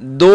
2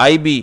IB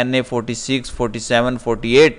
NA 46, 47, 48,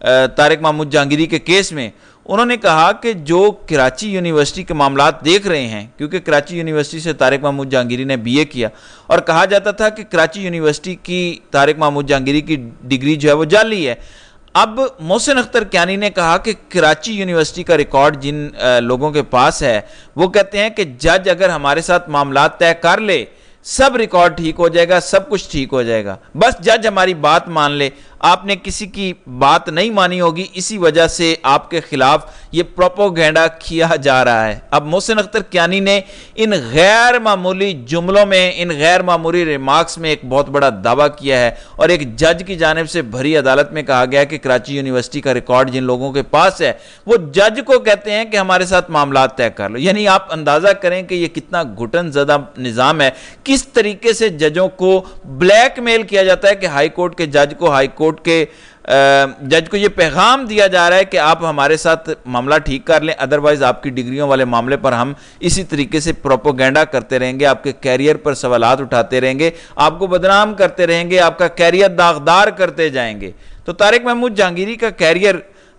Tariq Mahmood Jahangiri کے case میں انہوں نے کہا کہ جو کراچی یونیورسٹی کے معاملات دیکھ رہے ہیں، کیونکہ کراچی یونیورسٹی سے طارق محمود جہانگیری نے بی اے کیا اور کہا جاتا تھا کہ کراچی یونیورسٹی کی طارق محمود جہانگیری کی ڈگری جو ہے وہ جعلی ہے۔ اب محسن اختر کیانی نے کہا کہ کراچی یونیورسٹی کا ریکارڈ جن لوگوں کے پاس ہے وہ کہتے ہیں کہ جج اگر ہمارے ساتھ معاملات طے کر لے سب ریکارڈ ٹھیک ہو جائے گا، سب کچھ ٹھیک ہو جائے گا، بس جج ہماری بات مان لے۔ آپ نے کسی کی بات نہیں مانی ہوگی، اسی وجہ سے آپ کے خلاف یہ پروپوگینڈا کیا جا رہا ہے۔ اب محسن اختر کیانی نے ان غیر معمولی جملوں میں، ان غیر معمولی ریمارکس میں ایک بہت بڑا دعویٰ کیا ہے اور ایک جج کی جانب سے بھری عدالت میں کہا گیا کہ کراچی یونیورسٹی کا ریکارڈ جن لوگوں کے پاس ہے وہ جج کو کہتے ہیں کہ ہمارے ساتھ معاملات طے کر لو۔ یعنی آپ اندازہ کریں کہ یہ کتنا گھٹن زدہ نظام ہے، کس طریقے سے ججوں کو بلیک میل کیا جاتا ہے کہ ہائی کورٹ کے جج کو، ہائی کورٹ کے جج کو یہ پیغام دیا جا رہا ہے کہ آپ ہمارے ساتھ معاملہ ٹھیک کر لیں، ادروائز آپ کی ڈگریوں والے معاملے پر ہم اسی طریقے سے پروپوگینڈا کرتے رہیں گے، آپ کے کیریئر پر سوالات اٹھاتے رہیں گے، آپ کو بدنام کرتے رہیں گے، آپ کا کیریئر داغدار کرتے جائیں گے۔ تو طارق محمود جہانگیری کا کیریئر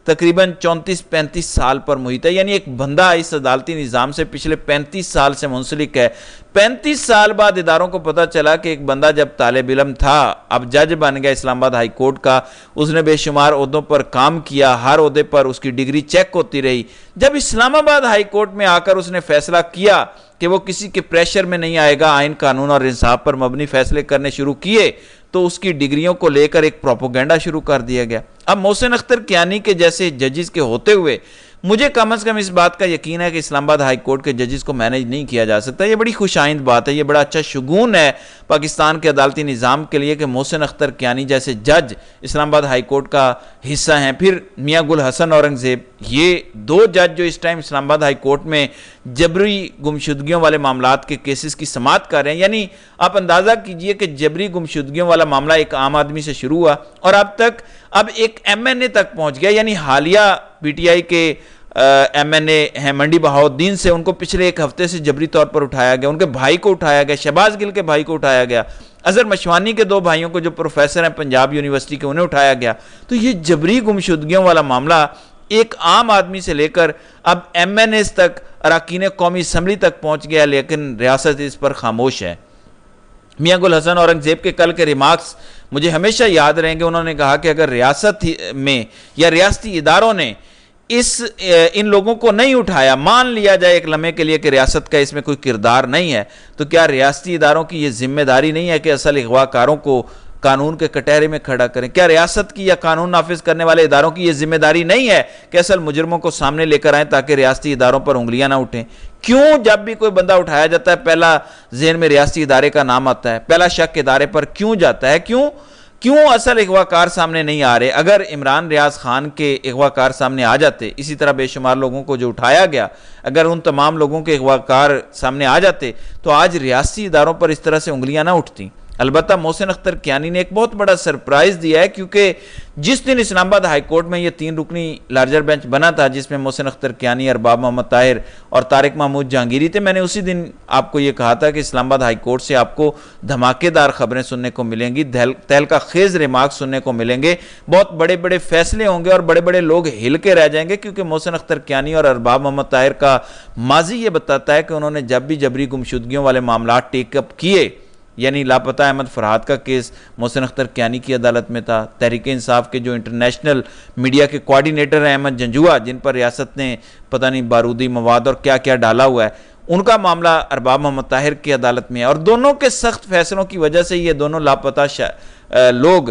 تقریباً 34-35 سال پر محیط ہے، یعنی ایک بندہ اس عدالتی نظام سے پچھلے 35 سال سے منسلک ہے۔ 35 سال بعد اداروں کو پتہ چلا کہ ایک بندہ جب طالب علم تھا، اب جج بن گیا اسلام آباد ہائی کورٹ کا، اس نے بے شمار عہدوں پر کام کیا، ہر عہدے پر اس کی ڈگری چیک ہوتی رہی۔ جب اسلام آباد ہائی کورٹ میں آ کر اس نے فیصلہ کیا کہ وہ کسی کے پریشر میں نہیں آئے گا، آئین قانون اور انصاف پر مبنی فیصلے کرنے شروع کیے، تو اس کی ڈگریوں کو لے کر ایک پروپوگینڈا شروع کر دیا گیا۔ اب محسن اختر کیانی کے جیسے ججز کے ہوتے ہوئے مجھے کم از کم اس بات کا یقین ہے کہ اسلام آباد ہائی کورٹ کے ججز کو مینیج نہیں کیا جا سکتا۔ یہ بڑی خوش آئند بات ہے، یہ بڑا اچھا شگون ہے پاکستان کے عدالتی نظام کے لیے کہ محسن اختر کیانی جیسے جج اسلام آباد ہائی کورٹ کا حصہ ہیں۔ پھر میاں گل حسن اورنگزیب، یہ دو جج جو اس ٹائم اسلام آباد ہائی کورٹ میں جبری گمشدگیوں والے معاملات کے کیسز کی سماعت کر رہے ہیں۔ یعنی آپ اندازہ کیجئے کہ جبری گمشدگیوں والا معاملہ ایک عام آدمی سے شروع ہوا اور اب ایک ایم این اے تک پہنچ گیا۔ یعنی حالیہ پی ٹی آئی کے ایم این اے ہیں منڈی بہاؤالدین سے، ان کو پچھلے ایک ہفتے سے جبری طور پر اٹھایا گیا، ان کے بھائی کو اٹھایا گیا، شہباز گل کے بھائی کو اٹھایا گیا، اظہر مشوانی کے دو بھائیوں کو جو پروفیسر ہیں پنجاب یونیورسٹی کے انہیں اٹھایا گیا۔ تو یہ جبری گمشدگیوں والا معاملہ ایک عام آدمی سے لے کر اب ایم این ایز تک، اراکین قومی اسمبلی تک پہنچ گیا، لیکن ریاست اس پر خاموش ہے۔ میاں گل حسن اورنگزیب کے کل کے ریمارکس مجھے ہمیشہ یاد رہیں گے۔ انہوں نے کہا کہ اگر ریاست میں یا ریاستی اداروں نے ان لوگوں کو نہیں اٹھایا، مان لیا جائے ایک لمحے کے لیے کہ ریاست کا اس میں کوئی کردار نہیں ہے، تو کیا ریاستی اداروں کی یہ ذمہ داری نہیں ہے کہ اصل اغوا کاروں کو قانون کے کٹہرے میں کھڑا کریں؟ کیا ریاست کی یا قانون نافذ کرنے والے اداروں کی یہ ذمہ داری نہیں ہے کہ اصل مجرموں کو سامنے لے کر آئیں تاکہ ریاستی اداروں پر انگلیاں نہ اٹھیں؟ کیوں جب بھی کوئی بندہ اٹھایا جاتا ہے پہلا ذہن میں ریاستی ادارے کا نام آتا ہے، پہلا شک ادارے پر کیوں جاتا ہے؟ کیوں اصل اغوا کار سامنے نہیں آ رہے؟ اگر عمران ریاض خان کے اغوا کار سامنے آ جاتے، اسی طرح بے شمار لوگوں کو جو اٹھایا گیا، اگر ان تمام لوگوں کے اغوا کار سامنے آ جاتے تو آج ریاستی اداروں پر اس طرح سے انگلیاں نہ اٹھتیں۔ البتہ محسن اختر کیانی نے ایک بہت بڑا سرپرائز دیا ہے، کیونکہ جس دن اسلام آباد ہائی کورٹ میں یہ 3 رکنی لارجر بینچ بنا تھا جس میں محسن اختر کیانی، ارباب محمد طاہر اور طارق محمود جہانگیری تھے، میں نے اسی دن آپ کو یہ کہا تھا کہ اسلام آباد ہائی کورٹ سے آپ کو دھماکے دار خبریں سننے کو ملیں گی، تہلکہ خیز ریمارکس سننے کو ملیں گے، بہت بڑے بڑے فیصلے ہوں گے اور بڑے بڑے لوگ ہل کے رہ جائیں گے، کیونکہ محسن اختر کیانی اور ارباب محمد طاہر کا ماضی یہ بتاتا ہے کہ انہوں نے جب بھی جبری گمشدگیوں والے معاملات ٹیک اپ کیے، یعنی لاپتہ احمد فرحات کا کیس محسن اختر کیانی کی عدالت میں تھا، تحریک انصاف کے جو انٹرنیشنل میڈیا کے کوارڈینیٹر ہیں احمد جنجوعہ، جن پر ریاست نے پتہ نہیں بارودی مواد اور کیا کیا ڈالا ہوا ہے، ان کا معاملہ ارباب محمد طاہر کی عدالت میں ہے، اور دونوں کے سخت فیصلوں کی وجہ سے یہ دونوں لاپتہ لوگ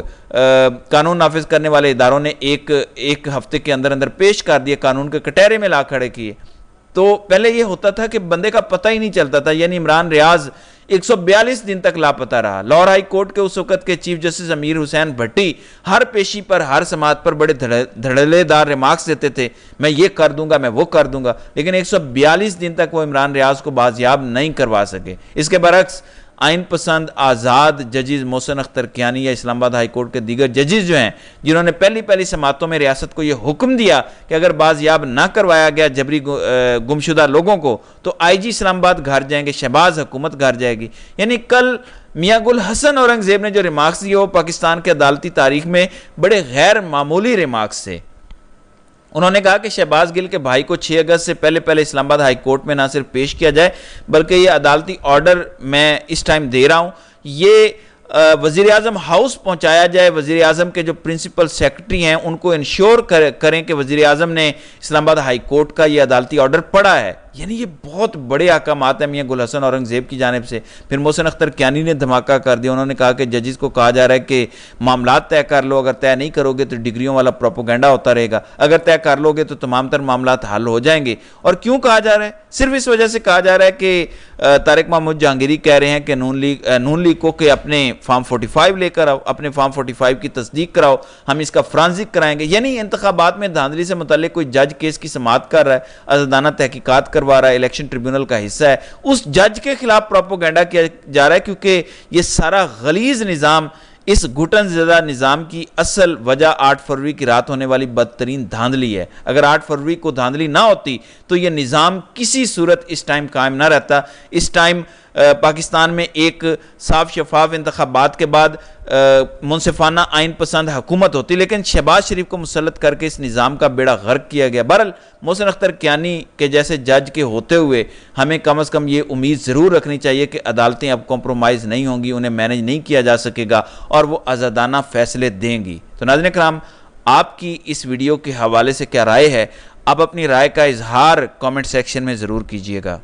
قانون نافذ کرنے والے اداروں نے ایک ہفتے کے اندر پیش کر دیے، قانون کے کٹہرے میں لا کھڑے کیے۔ تو پہلے یہ ہوتا تھا کہ بندے کا پتہ ہی نہیں چلتا تھا، یعنی عمران ریاض 142 دن تک لاپتہ رہا۔ لاہور ہائی کورٹ کے اس وقت کے چیف جسٹس امیر حسین بھٹی ہر پیشی پر، ہر سماعت پر بڑے دھڑلے دار ریمارکس دیتے تھے، میں یہ کر دوں گا، میں وہ کر دوں گا، لیکن 142 دن تک وہ عمران ریاض کو بازیاب نہیں کروا سکے۔ اس کے برعکس آئین پسند آزاد ججز محسن اختر کیانی یا اسلام آباد ہائی کورٹ کے دیگر ججز جو ہیں جنہوں نے پہلی سماعتوں میں ریاست کو یہ حکم دیا کہ اگر بازیاب نہ کروایا گیا جبری گمشدہ لوگوں کو تو آئی جی اسلام آباد گھر جائیں گے، شہباز حکومت گھر جائے گی. یعنی کل میاں گل حسن اورنگزیب نے جو ریمارکس دیے وہ پاکستان کے عدالتی تاریخ میں بڑے غیر معمولی ریمارکس تھے. انہوں نے کہا کہ شہباز گل کے بھائی کو 6 اگست سے پہلے اسلام آباد ہائی کورٹ میں نہ صرف پیش کیا جائے بلکہ یہ عدالتی آرڈر میں اس ٹائم دے رہا ہوں، یہ وزیر اعظم ہاؤس پہنچایا جائے. وزیر اعظم کے جو پرنسپل سیکرٹری ہیں ان کو انشور کریں کہ وزیر اعظم نے اسلام آباد ہائی کورٹ کا یہ عدالتی آرڈر پڑھا ہے. یعنی یہ بہت بڑے احکامات ہیں میاں گل حسن اورنگزیب کی جانب سے. پھر محسن اختر کیانی نے دھماکہ کر دیا. انہوں نے کہا کہ ججز کو کہا جا رہا ہے کہ معاملات طے کر لو، اگر طے نہیں کرو گے تو ڈگریوں والا پروپیگنڈا ہوتا رہے گا، اگر طے کر لو گے تو تمام تر معاملات حل ہو جائیں گے. اور کیوں کہا جا رہا ہے؟ صرف اس وجہ سے کہا جا رہا ہے کہ طارق محمود جہانگیری کہہ رہے ہیں کہ نون لیگ کو کہ اپنے فارم 45 لے کر آؤ، اپنے فارم 45 کی تصدیق کراؤ، ہم اس کا فرانزک کرائیں گے. یعنی انتخابات میں دھاندلی سے متعلق کوئی جج کیس کی سماعت کر رہا ہے، آزادانہ تحقیقات کروا رہا ہے، الیکشن ٹریبیونل کا حصہ ہے، اس جج کے خلاف پروپیگنڈا کیا جا رہا ہے، کیونکہ یہ سارا غلیظ نظام، اس گھٹن زدہ نظام کی اصل وجہ 8 فروری کی رات ہونے والی بدترین دھاندلی ہے. اگر 8 فروری کو دھاندلی نہ ہوتی تو یہ نظام کسی صورت اس ٹائم قائم نہ رہتا. اس ٹائم پاکستان میں ایک صاف شفاف انتخابات کے بعد منصفانہ آئین پسند حکومت ہوتی، لیکن شہباز شریف کو مسلط کر کے اس نظام کا بیڑا غرق کیا گیا. بہرحال محسن اختر کیانی کے جیسے جج کے ہوتے ہوئے ہمیں کم از کم یہ امید ضرور رکھنی چاہیے کہ عدالتیں اب کمپرومائز نہیں ہوں گی، انہیں مینج نہیں کیا جا سکے گا اور وہ آزادانہ فیصلے دیں گی. تو ناظرین کرام، آپ کی اس ویڈیو کے حوالے سے کیا رائے ہے؟ آپ اپنی رائے کا اظہار کامنٹ سیکشن میں ضرور کیجیے گا.